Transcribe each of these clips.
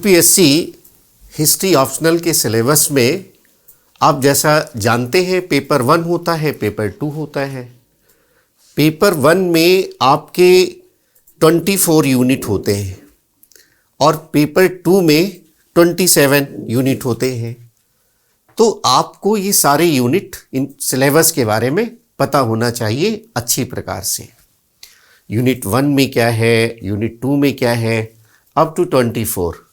UPSC history optional के syllabus में आप जैसा जानते हैं पेपर 1 होता है, पेपर 2 होता है। पेपर 1 में आपके 24 यूनिट होते हैं और पेपर 2 में 27 यूनिट होते हैं। तो आपको ये सारे यूनिट इन सिलेबस के बारे में पता होना चाहिए अच्छी प्रकार से। यूनिट 1 में क्या है, यूनिट 2 में क्या है, अप टू 24।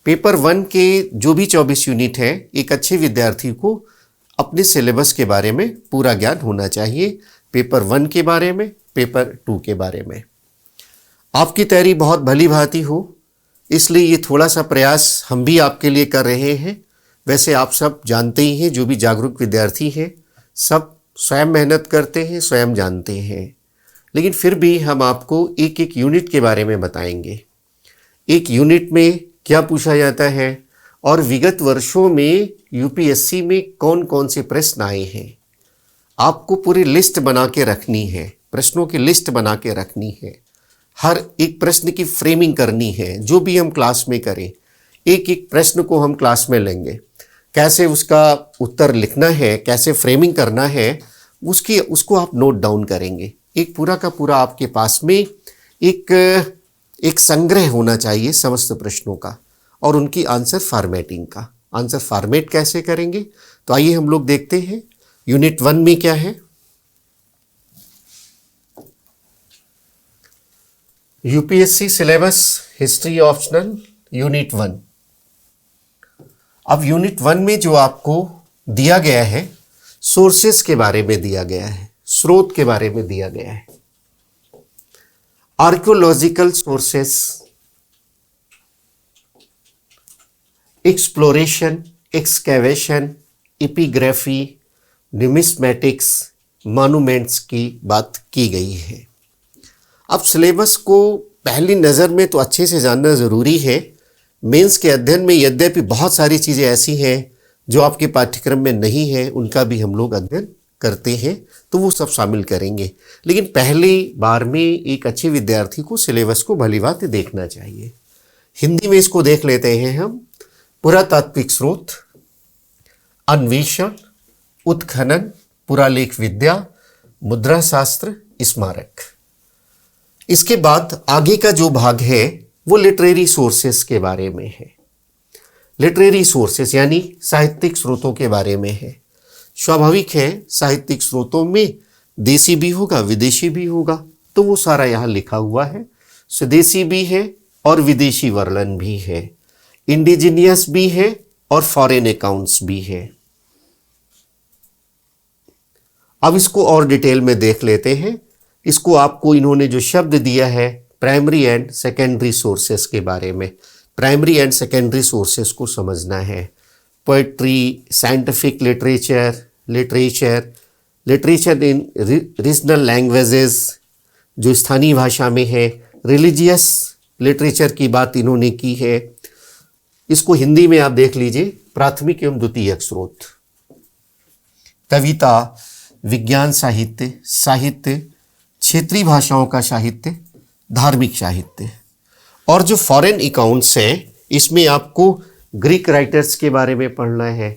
पेपर 1 के जो भी 24 यूनिट है, एक अच्छे विद्यार्थी को अपने सिलेबस के बारे में पूरा ज्ञान होना चाहिए। पेपर 1 के बारे में, पेपर 2 के बारे में। आपकी तैयारी बहुत भली भांति हो, इसलिए ये थोड़ा सा प्रयास हम भी आपके लिए कर रहे हैं। वैसे आप सब जानते ही हैं, जो भी जागरूक विद्यार्थी हैं सब स्वयं मेहनत करते हैं, स्वयं जानते हैं, लेकिन फिर भी हम आपको एक एक यूनिट के बारे में बताएंगे। एक यूनिट में क्या पूछा जाता है और विगत वर्षों में यूपीएससी में कौन कौन से प्रश्न आए हैं, आपको पूरी लिस्ट बना के रखनी है, प्रश्नों की लिस्ट बना के रखनी है। हर एक प्रश्न की फ्रेमिंग करनी है। जो भी हम क्लास में करें, एक एक प्रश्न को हम क्लास में लेंगे, कैसे उसका उत्तर लिखना है, कैसे फ्रेमिंग करना है, उसको आप नोट डाउन करेंगे। एक पूरा का पूरा आपके पास में एक संग्रह होना चाहिए समस्त प्रश्नों का और उनकी आंसर फॉर्मेटिंग का। आंसर फॉर्मेट कैसे करेंगे, तो आइए हम लोग देखते हैं। यूनिट 1 में क्या है, UPSC syllabus history optional unit 1। अब यूनिट 1 में जो आपको दिया गया है, सोर्सेस के बारे में दिया गया है, स्रोत के बारे में दिया गया है। Archaeological sources, exploration, excavation, epigraphy, numismatics, monuments की बात की गई है। अब सिलेबस को पहली नज़र में तो अच्छे से जानना ज़रूरी है। मेंस के अध्ययन में यद्यपि बहुत सारी चीज़ें ऐसी हैं जो आपके पाठ्यक्रम में नहीं है, उनका भी हम लोग अध्ययन करते हैं, तो वो सब शामिल करेंगे। लेकिन पहली बार में एक अच्छे विद्यार्थी को सिलेबस को भलीभांति देखना चाहिए। हिंदी में इसको देख लेते हैं हम। पुरातात्विक स्रोत, अन्वेषण, उत्खनन, पुरालेख विद्या, मुद्रा शास्त्र, स्मारक। इसके बाद आगे का जो भाग है वो लिटरेरी सोर्सेस के बारे में है। लिटरेरी सोर्सेस यानी साहित्यिक स्रोतों के बारे में है। स्वाभाविक है, साहित्यिक स्रोतों में देसी भी होगा, विदेशी भी होगा, तो वो सारा यहाँ लिखा हुआ है। स्वदेशी भी है और विदेशी वर्णन भी है, इंडिजिनियस भी है और फॉरेन अकाउंट्स भी है। अब इसको और डिटेल में देख लेते हैं। इसको आपको इन्होंने जो शब्द दिया है प्राइमरी एंड सेकेंडरी सोर्सेस के बारे में, प्राइमरी एंड सेकेंडरी सोर्सेस को समझना है। Poetry, scientific literature, literature in regional languages, जो स्थानीय भाषा में है, रिलीजियस लिटरेचर की बात इन्होंने की है। इसको हिंदी में आप देख लीजिए, प्राथमिक एवं द्वितीयक स्रोत, कविता, विज्ञान साहित्य, साहित्य, क्षेत्रीय भाषाओं का साहित्य, धार्मिक साहित्य। और जो फॉरेन अकाउंट्स हैं, इसमें आपको ग्रीक राइटर्स के बारे में पढ़ना है,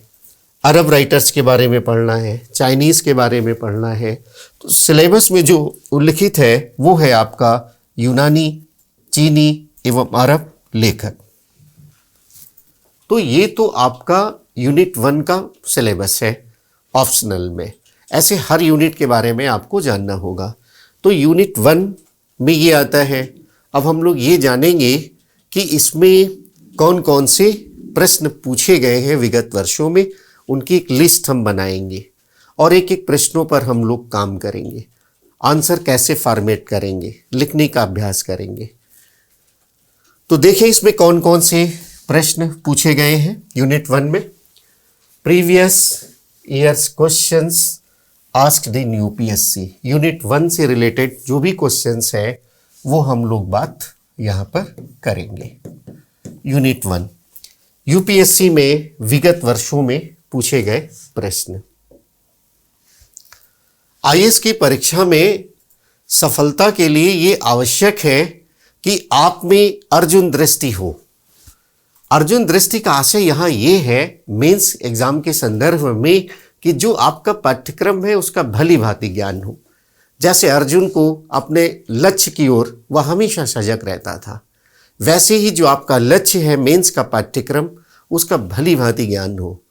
अरब राइटर्स के बारे में पढ़ना है, चाइनीज़ के बारे में पढ़ना है। तो सिलेबस में जो उल्लिखित है वो है आपका यूनानी, चीनी एवं अरब लेखक। तो ये तो आपका यूनिट 1 का सिलेबस है ऑप्शनल में। ऐसे हर यूनिट के बारे में आपको जानना होगा। तो यूनिट 1 में ये आता है। अब हम लोग ये जानेंगे कि इसमें कौन कौन से प्रश्न पूछे गए हैं विगत वर्षों में, उनकी एक लिस्ट हम बनाएंगे और एक एक प्रश्नों पर हम लोग काम करेंगे। आंसर कैसे फॉर्मेट करेंगे, लिखने का अभ्यास करेंगे। तो देखें इसमें कौन कौन से प्रश्न पूछे गए हैं यूनिट 1 में। Previous years questions asked in UPSC, unit 1 से रिलेटेड जो भी क्वेश्चंस है वो हम लोग बात यहाँ पर करेंगे। यूनिट 1 यूपीएससी में विगत वर्षों में पूछे गए प्रश्न। आईएएस की परीक्षा में सफलता के लिए ये आवश्यक है कि आप में अर्जुन दृष्टि हो, अर्जुन दृष्टि का आशय यहाँ ये है मेंस एग्जाम के संदर्भ में कि जो आपका पाठ्यक्रम है उसका भली भांति ज्ञान हो। जैसे अर्जुन को अपने लक्ष्य की ओर वह हमेशा सजग रहता था, वैसे ही जो आपका लक्ष्य है मेंस का पाठ्यक्रम उसका भली भांति ज्ञान हो।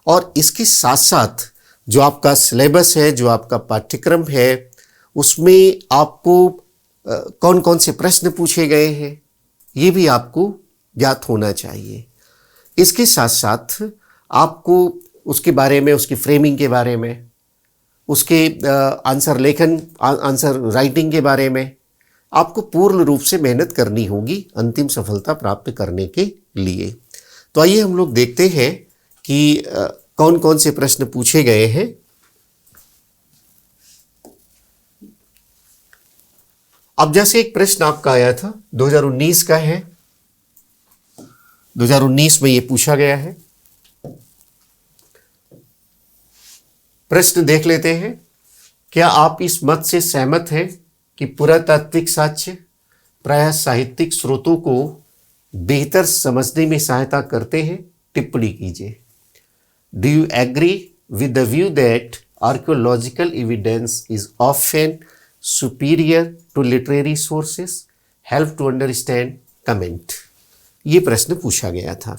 और इसके साथ साथ जो आपका सिलेबस है, जो आपका पाठ्यक्रम है, उसमें आपको कौन कौन से प्रश्न पूछे गए हैं ये भी आपको ज्ञात होना चाहिए। इसके साथ साथ आपको उसके बारे में, उसकी फ्रेमिंग के बारे में, उसके आंसर राइटिंग के बारे में आपको पूर्ण रूप से मेहनत करनी होगी अंतिम सफलता प्राप्त करने के लिए। तो आइए हम लोग देखते हैं कि कौन कौन से प्रश्न पूछे गए हैं। अब जैसे एक प्रश्न आपका आया था 2019 का है, 2019 में ये पूछा गया है। प्रश्न देख लेते हैं। क्या आप इस मत से सहमत हैं कि पुरातात्विक साक्ष्य प्रायः साहित्यिक स्रोतों को बेहतर समझने में सहायता करते हैं? टिप्पणी कीजिए। Do you agree with the view that archaeological evidence is often superior to literary sources? Help to understand, comment. ये प्रश्न पूछा गया था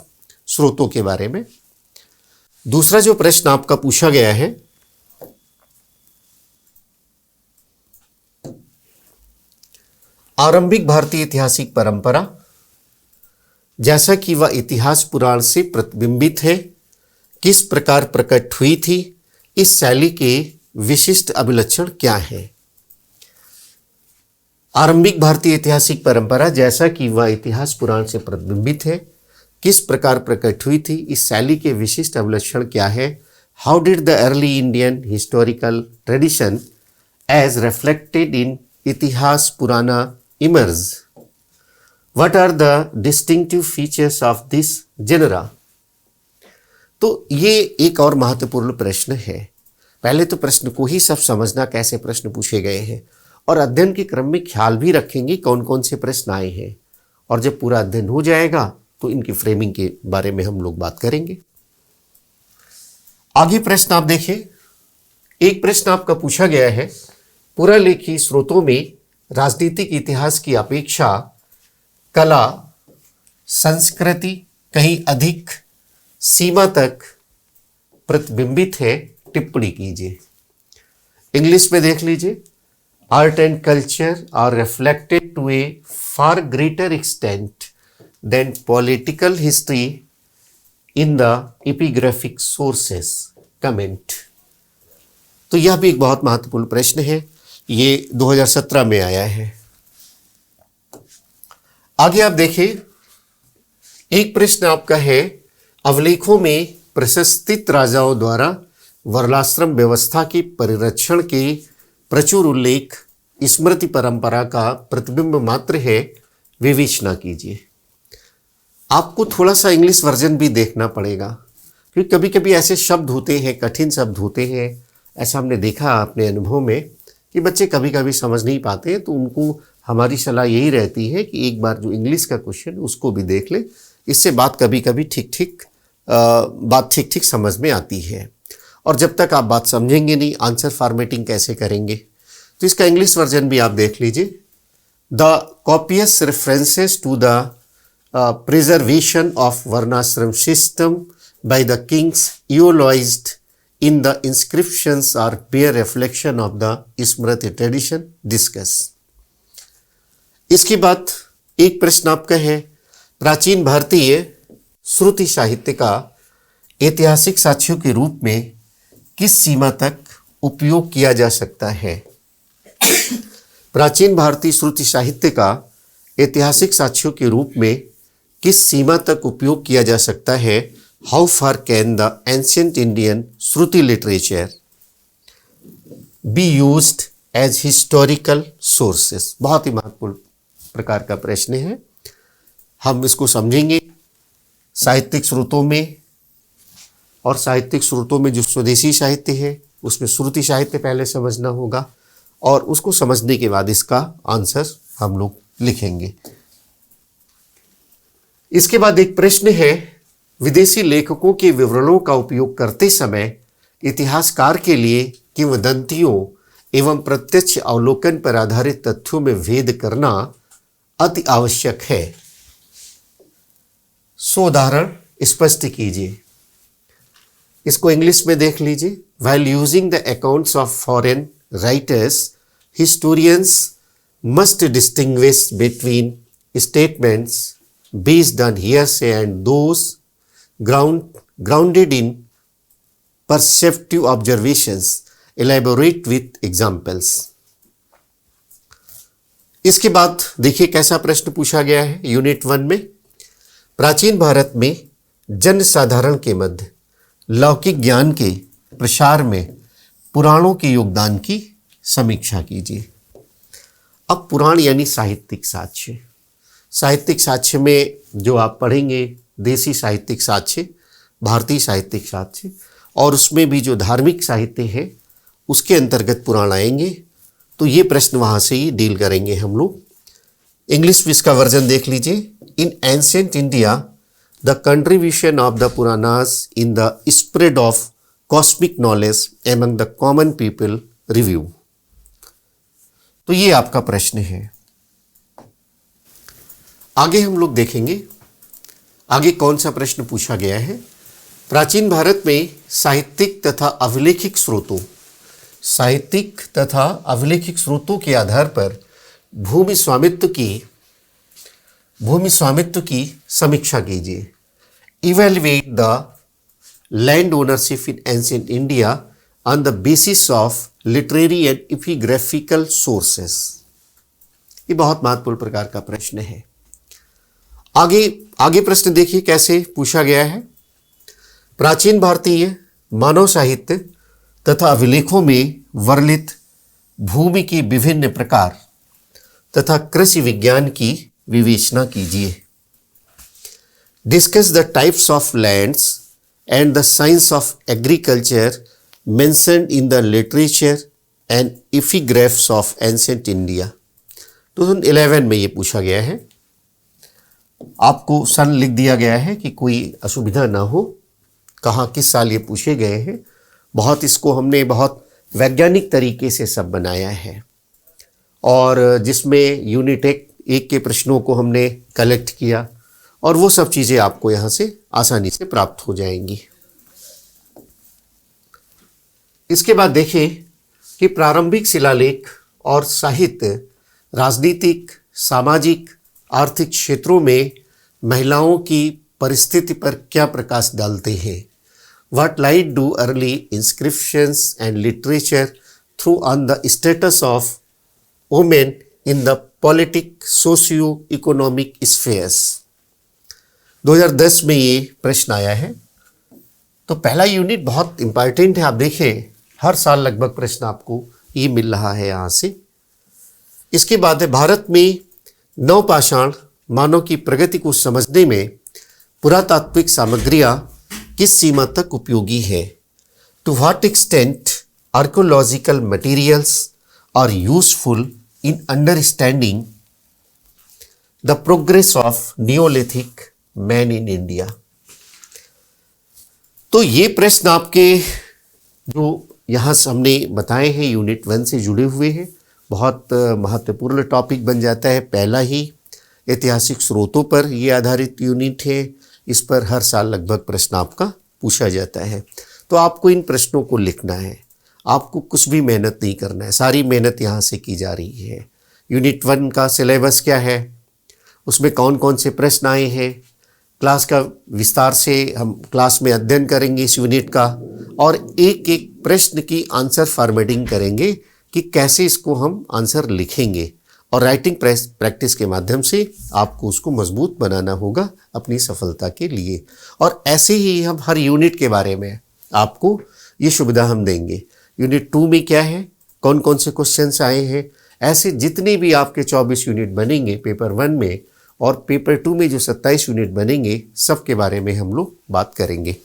स्रोतों के बारे में। दूसरा जो प्रश्न आपका पूछा गया है, आरंभिक भारतीय ऐतिहासिक परंपरा जैसा कि वह इतिहास पुराण से प्रतिबिंबित है किस प्रकार प्रकट हुई थी? इस शैली के विशिष्ट अभिलक्षण क्या है? आरंभिक भारतीय ऐतिहासिक परंपरा जैसा कि वह इतिहास पुराण से प्रतिबिंबित है किस प्रकार प्रकट हुई थी? इस शैली के विशिष्ट अभिलक्षण क्या है? How did the early Indian historical tradition as reflected in Itihasa Purana emerge? What are the distinctive features of this genre? तो ये एक और महत्वपूर्ण प्रश्न है। पहले तो प्रश्न को ही सब समझना, कैसे प्रश्न पूछे गए हैं, और अध्ययन के क्रम में ख्याल भी रखेंगे कौन कौन से प्रश्न आए हैं। और जब पूरा अध्ययन हो जाएगा तो इनकी फ्रेमिंग के बारे में हम लोग बात करेंगे। आगे प्रश्न आप देखें। एक प्रश्न आपका पूछा गया है, पुरालेखी स्रोतों में राजनीतिक इतिहास की अपेक्षा कला संस्कृति कहीं अधिक सीमा तक प्रतिबिंबित है? टिप्पणी कीजिए। इंग्लिश में देख लीजिए। Art and culture are reflected to a far greater extent than political history in the epigraphic sources. Comment. तो यह भी एक बहुत महत्वपूर्ण प्रश्न है, ये 2017 में आया है। आगे आप देखें। एक प्रश्न आपका है, अवलेखों में प्रशस्तित राजाओं द्वारा वर्णाश्रम व्यवस्था के परिरक्षण के प्रचुर उल्लेख स्मृति परंपरा का प्रतिबिंब मात्र है, विवेचना कीजिए। आपको थोड़ा सा इंग्लिश वर्जन भी देखना पड़ेगा क्योंकि कभी कभी ऐसे शब्द होते हैं, कठिन शब्द होते हैं। ऐसा हमने देखा अपने अनुभव में कि बच्चे कभी कभी समझ नहीं पाते हैं, तो उनको हमारी सलाह यही रहती है कि एक बार जो इंग्लिश का क्वेश्चन उसको भी देख ले। इससे बात कभी कभी ठीक ठीक समझ में आती है। और जब तक आप बात समझेंगे नहीं, आंसर फॉर्मेटिंग कैसे करेंगे? तो इसका इंग्लिश वर्जन भी आप देख लीजिए। The copious references to the preservation of varnashrama system by the kings eulogised in the inscriptions are bare reflection of the smriti tradition discuss. इसके बाद एक प्रश्न आपका है, प्राचीन भारतीय श्रुति साहित्य का ऐतिहासिक साक्ष्यों के रूप में किस सीमा तक उपयोग किया जा सकता है? प्राचीन भारतीय श्रुति साहित्य का ऐतिहासिक साक्ष्यों के रूप में किस सीमा तक उपयोग किया जा सकता है? How far can the ancient Indian shruti literature be used as historical sources? बहुत ही महत्वपूर्ण प्रकार का प्रश्न है। हम इसको समझेंगे साहित्यिक स्रोतों में, और साहित्यिक स्रोतों में जो स्वदेशी साहित्य है उसमें श्रुति साहित्य पहले समझना होगा, और उसको समझने के बाद इसका आंसर हम लोग लिखेंगे। इसके बाद एक प्रश्न है, विदेशी लेखकों के विवरणों का उपयोग करते समय इतिहासकार के लिए किंवदंतियों एवं प्रत्यक्ष अवलोकन पर आधारित तथ्यों में भेद करना अति आवश्यक है। सो उदाहरण स्पष्ट कीजिए। इसको इंग्लिश में देख लीजिए। While using the accounts of foreign writers, historians must distinguish between statements based on hearsay and those grounded in perceptive observations. Elaborate with examples. इसके बाद देखिए कैसा प्रश्न पूछा गया है यूनिट 1 में। प्राचीन भारत में जन साधारण के मध्य लौकिक ज्ञान के प्रसार में पुराणों के योगदान की समीक्षा कीजिए। अब पुराण यानी साहित्यिक साक्ष्य। साहित्यिक साक्ष्य में जो आप पढ़ेंगे देसी साहित्यिक साक्ष्य, भारतीय साहित्यिक साक्ष्य, और उसमें भी जो धार्मिक साहित्य है उसके अंतर्गत पुराण आएंगे। तो ये प्रश्न वहाँ से ही डील करेंगे हम लोग। इंग्लिश में इसका वर्जन देख लीजिए। इन ancient India the contribution of the Puranas in the spread of cosmic knowledge among the common people review. तो ये आपका प्रश्न है। आगे हम लोग देखेंगे आगे कौन सा प्रश्न पूछा गया है। प्राचीन भारत में साहित्यिक तथा अभिलेखिक स्रोतों के आधार पर भूमि स्वामित्व की समीक्षा कीजिए। Evaluate the land ownership in ancient India on the basis of literary and epigraphical sources. ये बहुत महत्वपूर्ण प्रकार का प्रश्न है। आगे प्रश्न देखिए कैसे पूछा गया है। प्राचीन भारतीय मानव साहित्य तथा अभिलेखों में वर्णित भूमि की विभिन्न प्रकार तथा कृषि विज्ञान की विवेचना कीजिए। Discuss the types of lands and the science of agriculture mentioned in the literature and epigraphs of ancient India. 2011 में ये पूछा गया है। आपको सन लिख दिया गया है कि कोई असुविधा ना हो, कहाँ किस साल ये पूछे गए हैं। इसको हमने बहुत वैज्ञानिक तरीके से सब बनाया है, और जिसमें यूनिट 1 के प्रश्नों को हमने कलेक्ट किया, और वो सब चीज़ें आपको यहाँ से आसानी से प्राप्त हो जाएंगी। इसके बाद देखें कि प्रारंभिक शिलालेख और साहित्य राजनीतिक, सामाजिक, आर्थिक क्षेत्रों में महिलाओं की परिस्थिति पर क्या प्रकाश डालते हैं। What light do early inscriptions and literature throw on the status of women in the socio-economic spheres? 2010 में ये प्रश्न आया है। तो पहला यूनिट बहुत इंपॉर्टेंट है। आप देखें हर साल लगभग प्रश्न आपको ये मिल रहा है यहाँ से। इसके बाद है भारत में नवपाषाण मानव की प्रगति को समझने में पुरातात्विक सामग्रियाँ किस सीमा तक उपयोगी है। To what extent archaeological materials are useful in understanding the progress of neolithic man in India. तो ये प्रश्न आपके जो यहाँ हमने बताए हैं यूनिट 1 से जुड़े हुए हैं। बहुत महत्वपूर्ण टॉपिक बन जाता है। पहला ही ऐतिहासिक स्रोतों पर ये आधारित यूनिट है। इस पर हर साल लगभग प्रश्न आपका पूछा जाता है। तो आपको इन प्रश्नों को लिखना है, आपको कुछ भी मेहनत नहीं करना है, सारी मेहनत यहाँ से की जा रही है। यूनिट 1 का सिलेबस क्या है, उसमें कौन कौन से प्रश्न आए हैं, क्लास का विस्तार से हम क्लास में अध्ययन करेंगे इस यूनिट का, और एक एक प्रश्न की आंसर फॉर्मेटिंग करेंगे कि कैसे इसको हम आंसर लिखेंगे, और राइटिंग प्रैक्टिस के माध्यम से आपको उसको मजबूत बनाना होगा अपनी सफलता के लिए। और ऐसे ही हम हर यूनिट के बारे में आपको ये सुविधा हम देंगे। यूनिट 2 में क्या है, कौन कौन से क्वेश्चंस आए हैं, ऐसे जितने भी आपके 24 यूनिट बनेंगे पेपर 1 में, और पेपर 2 में जो 27 यूनिट बनेंगे, सब के बारे में हम लोग बात करेंगे।